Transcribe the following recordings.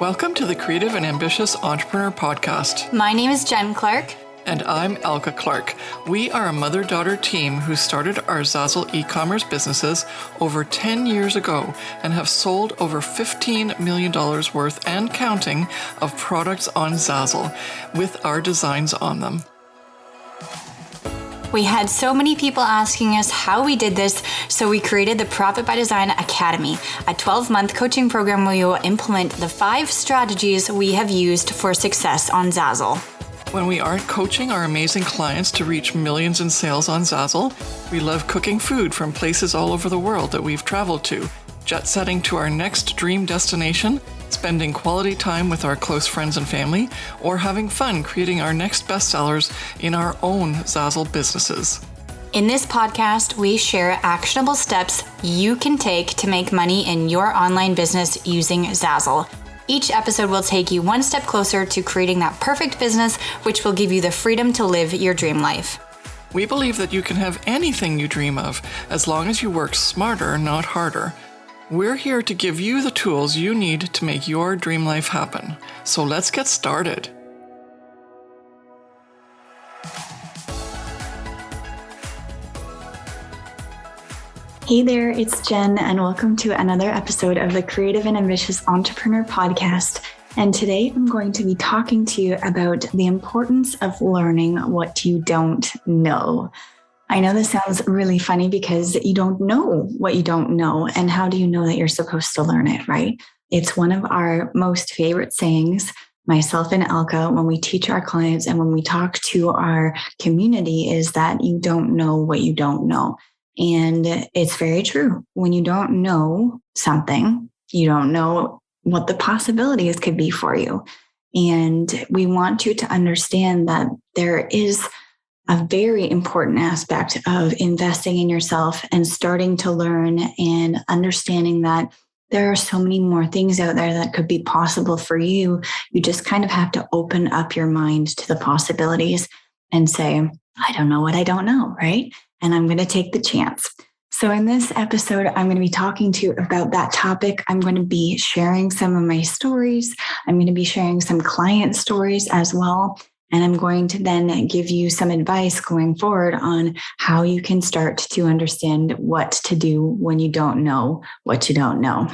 Welcome to the Creative and Ambitious Entrepreneur Podcast. My name is Jen Clark. And I'm Elka Clark. We are a mother-daughter team who started our Zazzle e-commerce businesses over 10 years ago and have sold over $15 million worth and counting of products on Zazzle with our designs on them. We had so many people asking us how we did this, so we created the Profit by Design Academy, a 12-month coaching program where you will implement the 5 strategies we have used for success on Zazzle. When we aren't coaching our amazing clients to reach millions in sales on Zazzle, we love cooking food from places all over the world that we've traveled to, jet-setting to our next dream destination, spending quality time with our close friends and family, or having fun creating our next bestsellers in our own Zazzle businesses. In this podcast, we share actionable steps you can take to make money in your online business using Zazzle. Each episode will take you one step closer to creating that perfect business, which will give you the freedom to live your dream life. We believe that you can have anything you dream of as long as you work smarter, not harder. We're here to give you the tools you need to make your dream life happen. So let's get started. Hey there, it's Jen, and welcome to another episode of the Creative and Ambitious Entrepreneur Podcast. And today I'm going to be talking to you about the importance of learning what you don't know. I know this sounds really funny because you don't know what you don't know. And how do you know that you're supposed to learn it, right? It's one of our most favorite sayings, myself and Elka, when we teach our clients and when we talk to our community, is that you don't know what you don't know. And it's very true. When you don't know something, you don't know what the possibilities could be for you. And we want you to understand that there is a very important aspect of investing in yourself and starting to learn and understanding that there are so many more things out there that could be possible for you. You just kind of have to open up your mind to the possibilities and say, I don't know what I don't know, right? And I'm going to take the chance. So in this episode, I'm going to be talking to you about that topic. I'm going to be sharing some of my stories. I'm going to be sharing some client stories as well. And I'm going to then give you some advice going forward on how you can start to understand what to do when you don't know what you don't know.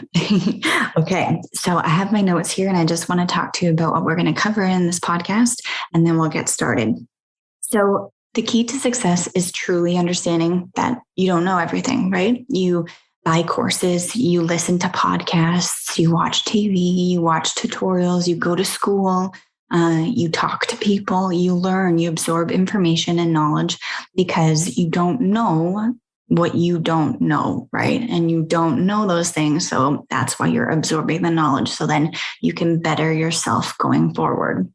Okay, so I have my notes here and I just want to talk to you about what we're going to cover in this podcast, and then we'll get started. So the key to success is truly understanding that you don't know everything, right? You buy courses, you listen to podcasts, you watch TV, you watch tutorials, you go to school, you talk to people, you learn, you absorb information and knowledge because you don't know what you don't know, right? And you don't know those things. So that's why you're absorbing the knowledge. So then you can better yourself going forward.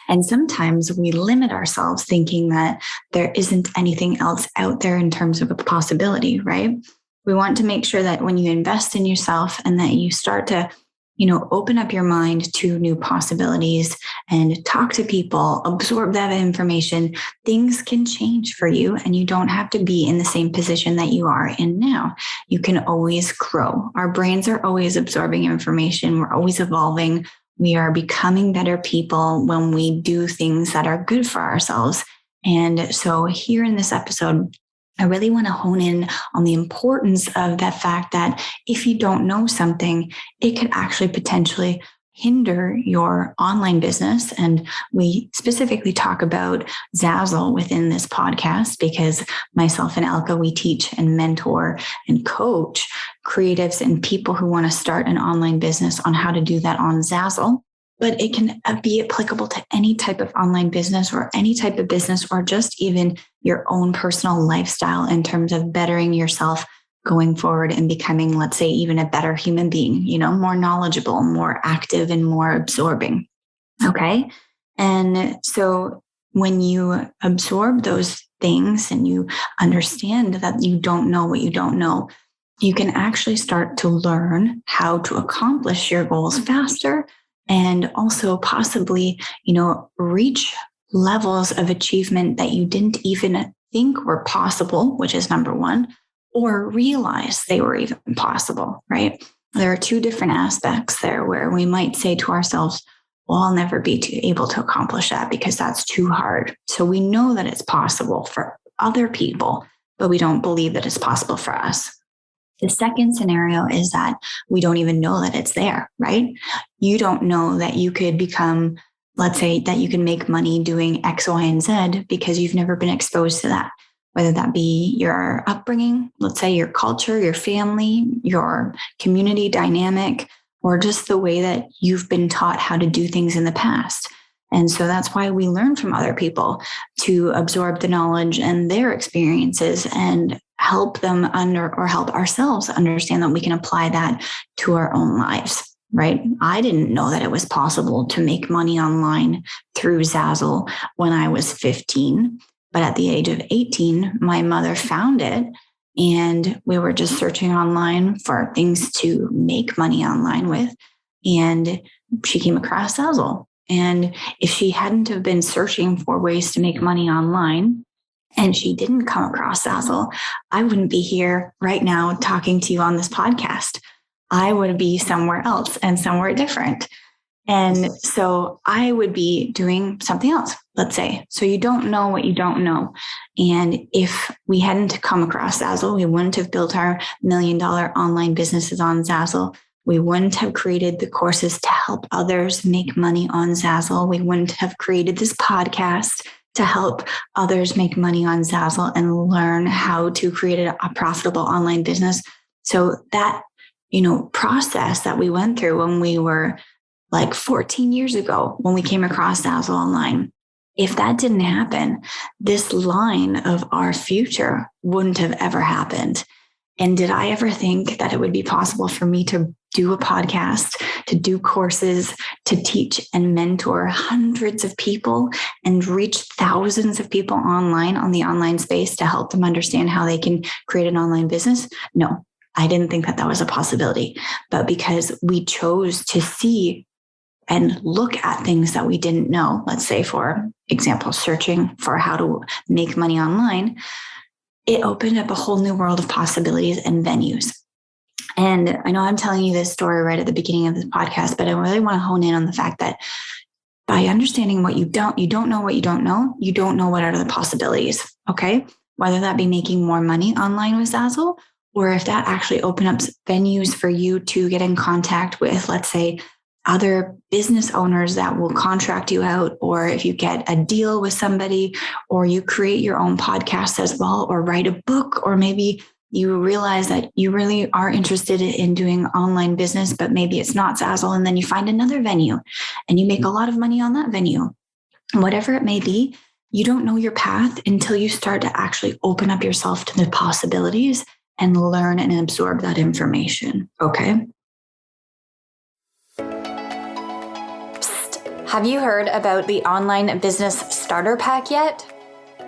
And sometimes we limit ourselves thinking that there isn't anything else out there in terms of a possibility, right? We want to make sure that when you invest in yourself and that you start to open up your mind to new possibilities and talk to people, absorb that information, things can change for you and you don't have to be in the same position that you are in now. You can always grow. Our brains are always absorbing information. We're always evolving. We are becoming better people when we do things that are good for ourselves. And so here in this episode, I really want to hone in on the importance of that fact that if you don't know something, it could actually potentially hinder your online business. And we specifically talk about Zazzle within this podcast because myself and Elka, we teach and mentor and coach creatives and people who want to start an online business on how to do that on Zazzle. But it can be applicable to any type of online business or any type of business or just even your own personal lifestyle in terms of bettering yourself going forward and becoming, let's say, even a better human being, more knowledgeable, more active, and more absorbing. Okay. And so when you absorb those things and you understand that you don't know what you don't know, you can actually start to learn how to accomplish your goals faster and also possibly, reach levels of achievement that you didn't even think were possible, which is number one, or realize they were even possible, right? there are two different aspects there where we might say to ourselves, well, I'll never be able to accomplish that because that's too hard. So we know that it's possible for other people, but we don't believe that it's possible for us. The second scenario is that we don't even know that it's there, right? You don't know that you could become, let's say, that you can make money doing X, Y, and Z because you've never been exposed to that, whether that be your upbringing, let's say your culture, your family, your community dynamic, or just the way that you've been taught how to do things in the past. And so that's why we learn from other people to absorb the knowledge and their experiences and help them help ourselves understand that we can apply that to our own lives, right? I didn't know that it was possible to make money online through Zazzle when I was 15, but at the age of 18, my mother found it. And we were just searching online for things to make money online with. And she came across Zazzle. And if she hadn't have been searching for ways to make money online and she didn't come across Zazzle, I wouldn't be here right now talking to you on this podcast. I would be somewhere else and somewhere different. And so I would be doing something else, let's say. So you don't know what you don't know. And if we hadn't come across Zazzle, we wouldn't have built our $1 million online businesses on Zazzle. We wouldn't have created the courses to help others make money on Zazzle. We wouldn't have created this podcast to help others make money on Zazzle and learn how to create a profitable online business. So that, process that we went through when we were like 14 years ago, when we came across Zazzle online, if that didn't happen, this line of our future wouldn't have ever happened. And did I ever think that it would be possible for me to do a podcast, to do courses, to teach and mentor hundreds of people and reach thousands of people online on the online space to help them understand how they can create an online business? No, I didn't think that was a possibility. But because we chose to see and look at things that we didn't know, let's say, for example, searching for how to make money online, it opened up a whole new world of possibilities and venues. And I know I'm telling you this story right at the beginning of this podcast, but I really want to hone in on the fact that by understanding what you don't know what you don't know what are the possibilities, okay? Whether that be making more money online with Zazzle, or if that actually opens up venues for you to get in contact with, let's say, other business owners that will contract you out, or if you get a deal with somebody, or you create your own podcast as well, or write a book, or maybe you realize that you really are interested in doing online business, but maybe it's not Zazzle, and then you find another venue and you make a lot of money on that venue. Whatever it may be, you don't know your path until you start to actually open up yourself to the possibilities and learn and absorb that information. Okay. Have you heard about the Online Business Starter Pack yet?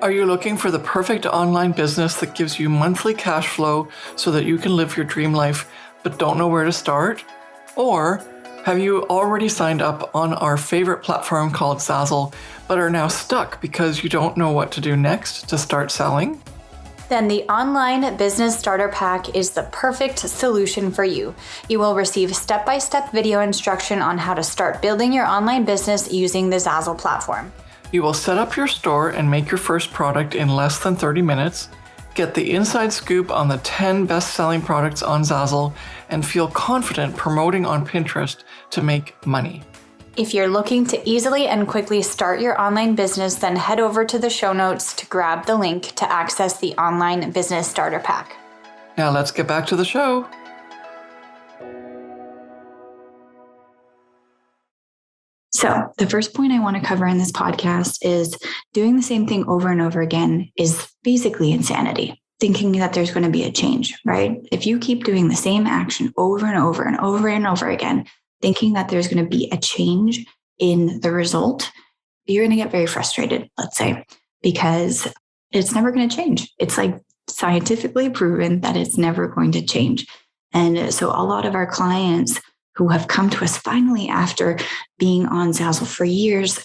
Are you looking for the perfect online business that gives you monthly cash flow so that you can live your dream life but don't know where to start? Or have you already signed up on our favorite platform called Zazzle but are now stuck because you don't know what to do next to start selling? Then the Online Business Starter Pack is the perfect solution for you. You will receive step-by-step video instruction on how to start building your online business using the Zazzle platform. You will set up your store and make your first product in less than 30 minutes, get the inside scoop on the 10 best-selling products on Zazzle, and feel confident promoting on Pinterest to make money. If you're looking to easily and quickly start your online business, then head over to the show notes to grab the link to access the Online Business Starter Pack. Now let's get back to the show. So the first point I want to cover in this podcast is doing the same thing over and over again is basically insanity. Thinking that there's going to be a change, right? If you keep doing the same action over and over and over and over again, thinking that there's going to be a change in the result, you're going to get very frustrated, let's say, because it's never going to change. It's like scientifically proven that it's never going to change. And so a lot of our clients who have come to us finally after being on Zazzle for years,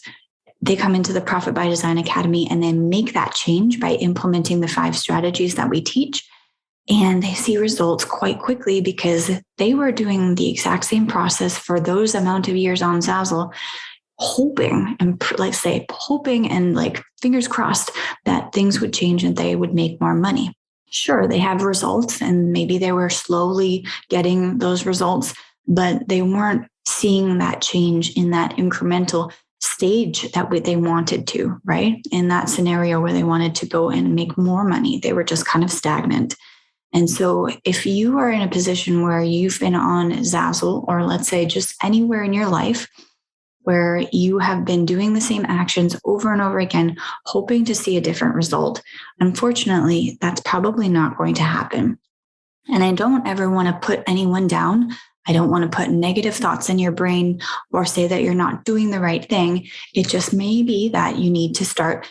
they come into the Profit by Design Academy and then make that change by implementing the 5 strategies that we teach. And they see results quite quickly because they were doing the exact same process for those amount of years on Zazzle, hoping and hoping and fingers crossed that things would change and they would make more money. Sure, they have results and maybe they were slowly getting those results, but they weren't seeing that change in that incremental stage that they wanted to, right? In that scenario where they wanted to go and make more money, they were just kind of stagnant. And so if you are in a position where you've been on Zazzle, or let's say just anywhere in your life where you have been doing the same actions over and over again, hoping to see a different result, unfortunately, that's probably not going to happen. And I don't ever want to put anyone down. I don't want to put negative thoughts in your brain or say that you're not doing the right thing. It just may be that you need to start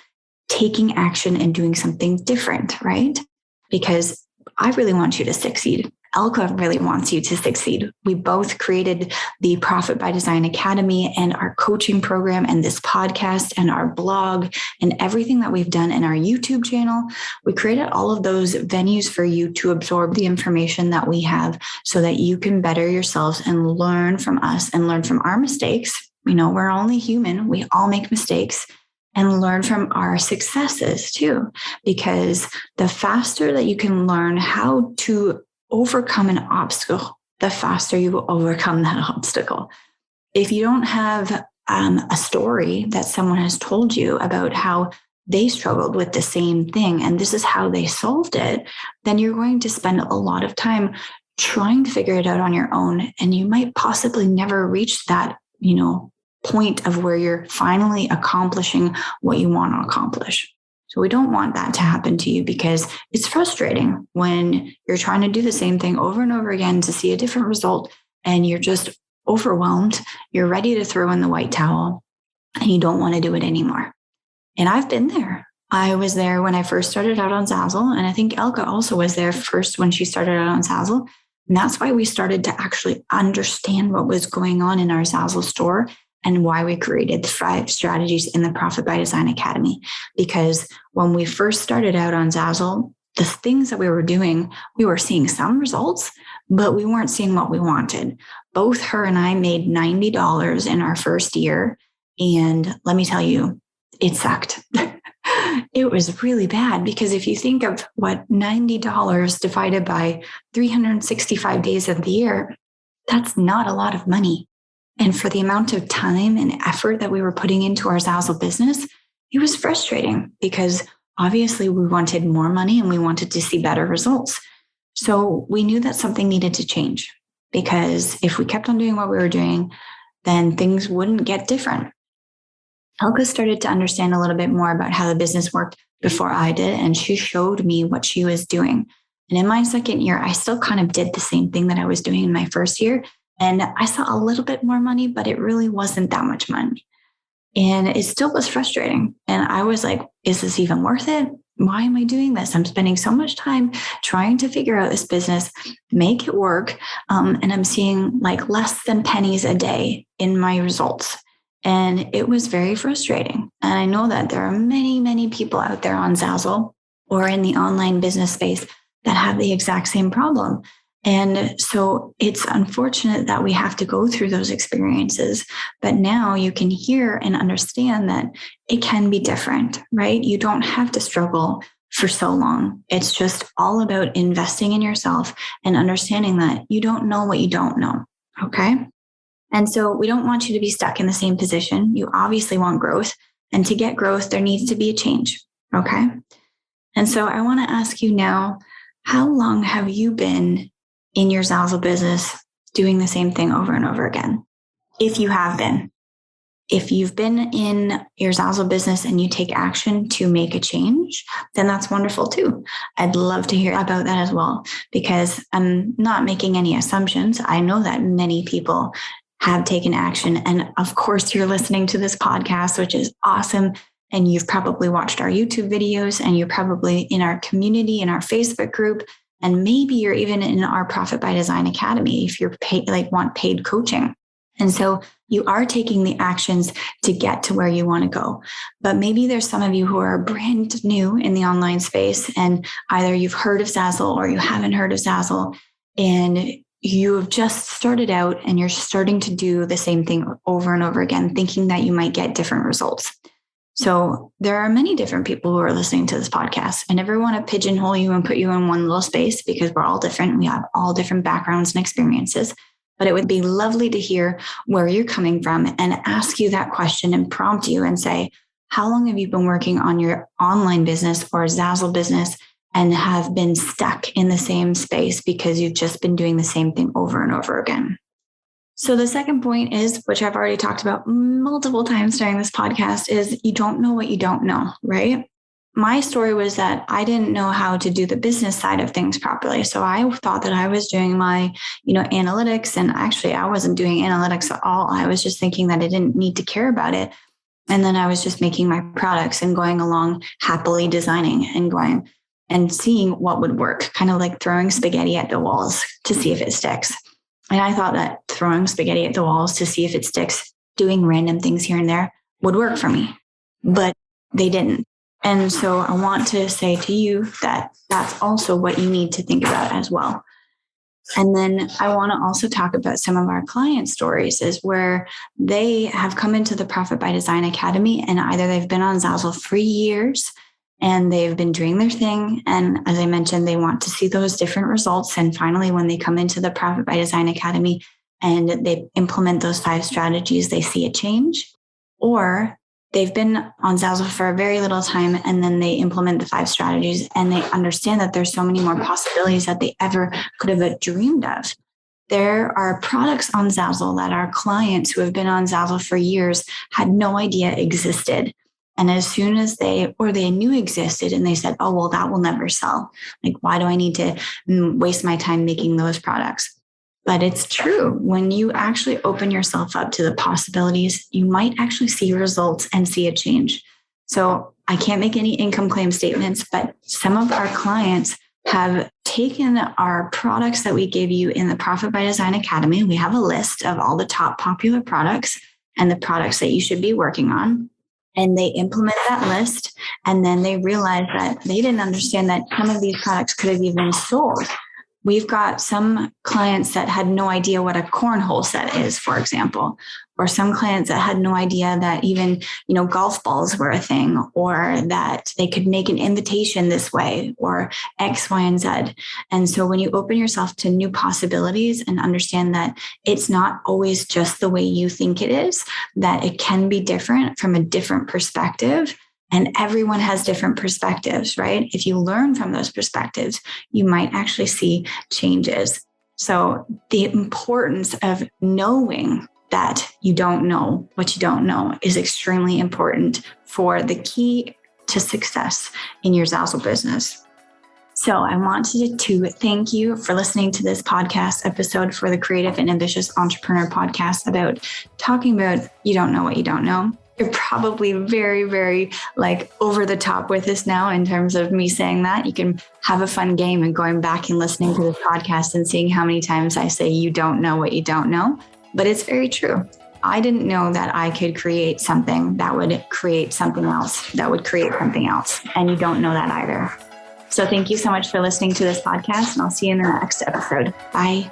taking action and doing something different, right? Because I really want you to succeed. Elka really wants you to succeed. We both created the Profit by Design Academy and our coaching program and this podcast and our blog and everything that we've done in our YouTube channel. We created all of those venues for you to absorb the information that we have so that you can better yourselves and learn from us and learn from our mistakes. We're only human. We all make mistakes. And learn from our successes too, because the faster that you can learn how to overcome an obstacle, the faster you will overcome that obstacle. If you don't have a story that someone has told you about how they struggled with the same thing and this is how they solved it, then you're going to spend a lot of time trying to figure it out on your own. And you might possibly never reach that, point of where you're finally accomplishing what you want to accomplish. So we don't want that to happen to you because it's frustrating when you're trying to do the same thing over and over again to see a different result and you're just overwhelmed. You're ready to throw in the white towel and you don't want to do it anymore. And I've been there. I was there when I first started out on Zazzle. And I think Elka also was there first when she started out on Zazzle. And that's why we started to actually understand what was going on in our Zazzle store and why we created the 5 strategies in the Profit by Design Academy. Because when we first started out on Zazzle, the things that we were doing, we were seeing some results, but we weren't seeing what we wanted. Both her and I made $90 in our first year. And let me tell you, it sucked. It was really bad because if you think of what $90 divided by 365 days of the year, that's not a lot of money. And for the amount of time and effort that we were putting into our Zazzle business, it was frustrating because obviously we wanted more money and we wanted to see better results. So we knew that something needed to change because if we kept on doing what we were doing, then things wouldn't get different. Elka started to understand a little bit more about how the business worked before I did, and she showed me what she was doing. And in my second year, I still kind of did the same thing that I was doing in my first year. And I saw a little bit more money, but it really wasn't that much money. And it still was frustrating. And I was like, is this even worth it? Why am I doing this? I'm spending so much time trying to figure out this business, make it work. And I'm seeing less than pennies a day in my results. And it was very frustrating. And I know that there are many, many people out there on Zazzle or in the online business space that have the exact same problem. And so it's unfortunate that we have to go through those experiences, but now you can hear and understand that it can be different, right? You don't have to struggle for so long. It's just all about investing in yourself and understanding that you don't know what you don't know. Okay. And so we don't want you to be stuck in the same position. You obviously want growth, and to get growth, there needs to be a change. Okay. And so I want to ask you now, how long have you been in your Zazzle business doing the same thing over and over again? If you have been. If you've been in your Zazzle business and you take action to make a change, then that's wonderful too. I'd love to hear about that as well, because I'm not making any assumptions. I know that many people have taken action. And of course, you're listening to this podcast, which is awesome. And you've probably watched our YouTube videos, and you're probably in our community, in our Facebook group. And maybe you're even in our Profit by Design Academy if you're want paid coaching. And so you are taking the actions to get to where you want to go. But maybe there's some of you who are brand new in the online space, and either you've heard of Zazzle or you haven't heard of Zazzle, and you have just started out and you're starting to do the same thing over and over again, thinking that you might get different results. So there are many different people who are listening to this podcast. I never want to pigeonhole you and put you in one little space, because we're all different. We have all different backgrounds and experiences. But it would be lovely to hear where you're coming from and ask you that question and prompt you and say, how long have you been working on your online business or Zazzle business and have been stuck in the same space because you've just been doing the same thing over and over again? So the second point is, which I've already talked about multiple times during this podcast, is you don't know what you don't know, right? My story was that I didn't know how to do the business side of things properly. So I thought that I was doing my, analytics, and actually I wasn't doing analytics at all. I was just thinking that I didn't need to care about it. And then I was just making my products and going along happily designing and going and seeing what would work, kind of like throwing spaghetti at the walls to see if it sticks. And I thought that throwing spaghetti at the walls to see if it sticks, doing random things here and there would work for me, but they didn't. And so I want to say to you that that's also what you need to think about as well. And then I want to also talk about some of our client stories, is where they have come into the Profit by Design Academy, and either they've been on Zazzle for years and they've been doing their thing. And as I mentioned, they want to see those different results. And finally, when they come into the Profit by Design Academy and they implement those 5 strategies, they see a change. Or they've been on Zazzle for a very little time, and then they implement the 5 strategies and they understand that there's so many more possibilities that they ever could have dreamed of. There are products on Zazzle that our clients who have been on Zazzle for years had no idea existed. And as soon as they knew existed, and they said, oh, well, that will never sell. Like, why do I need to waste my time making those products? But it's true. When you actually open yourself up to the possibilities, you might actually see results and see a change. So I can't make any income claim statements, but some of our clients have taken our products that we give you in the Profit by Design Academy. We have a list of all the top popular products and the products that you should be working on. And they implement that list. And then they realize that they didn't understand that some of these products could have even sold. We've got some clients that had no idea what a cornhole set is, for example, or some clients that had no idea that even, golf balls were a thing, or that they could make an invitation this way, or X, Y, and Z. And so when you open yourself to new possibilities and understand that it's not always just the way you think it is, that it can be different from a different perspective. And everyone has different perspectives, right? If you learn from those perspectives, you might actually see changes. So the importance of knowing that you don't know what you don't know is extremely important for the key to success in your Zazzle business. So I wanted to thank you for listening to this podcast episode for the Creative and Ambitious Entrepreneur Podcast, about talking about you don't know what you don't know. You're probably very, very over the top with this now in terms of me saying that. You can have a fun game and going back and listening to this podcast and seeing how many times I say you don't know what you don't know. But it's very true. I didn't know that I could create something that would create something else, that would create something else. And you don't know that either. So thank you so much for listening to this podcast, and I'll see you in the next episode. Bye.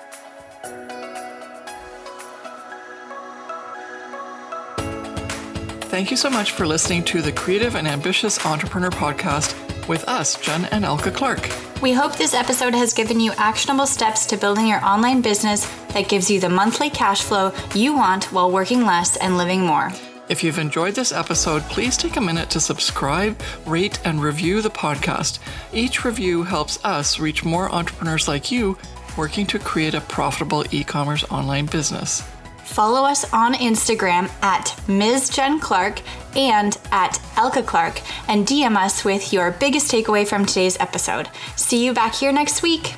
Thank you so much for listening to the Creative and Ambitious Entrepreneur Podcast with us, Jen and Elka Clark. We hope this episode has given you actionable steps to building your online business that gives you the monthly cash flow you want while working less and living more. If you've enjoyed this episode, please take a minute to subscribe, rate, and review the podcast. Each review helps us reach more entrepreneurs like you working to create a profitable e-commerce online business. Follow us on Instagram at Ms. Jen Clark and at Elka Clark, and DM us with your biggest takeaway from today's episode. See you back here next week.